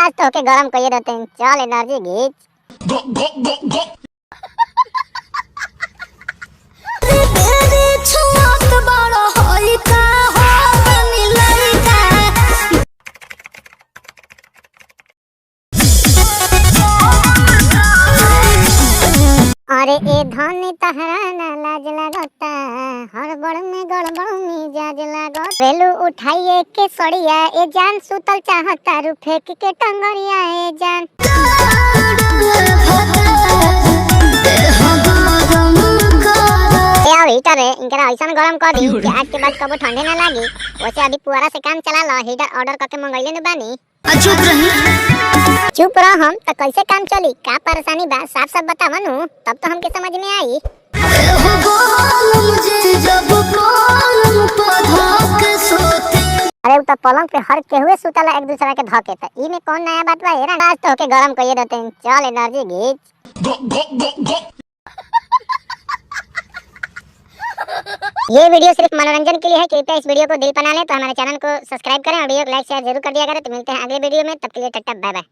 आज तो के गरम कइए देते हैं, चल एनर्जी घीच। अरे ए धनी तहरा ना लाज लगता, हड़बड़ में गड़बड़ मिजाज लागत। वेलू उठाइए के सड़िया ए जान, सुतल चाहता रू फेंक के टंगरिया ए जान। हीटर है इनकरा ऐसा गरम कर दी कि आज के बाद कबो ठंडे ना लागी। वैसे अभी पुआरा से काम चला लो, हीटर ऑर्डर करके मंगइले न बानी। चुप रह हम तो कैसे काम चली, का परेशानी बा साफ साफ बतावनु, तब तो हमके समझ में आई। अरे तो पलंग पे हर केहुए सुतला एक दूसरा के धके, त ई में कौन नया बात बा हेरा। आज तो के गरम कइए देते हैं, चल एनर्जी घीच। ये वीडियो सिर्फ मनोरंजन के लिए है, कृपया इस वीडियो को दिल बना लें तो हमारे चैनल को सब्सक्राइब करें और वीडियो को लाइक शेयर जरूर कर दिया करें। तो मिलते हैं अगले वीडियो में, तब के लिए टाटा बाय बाय।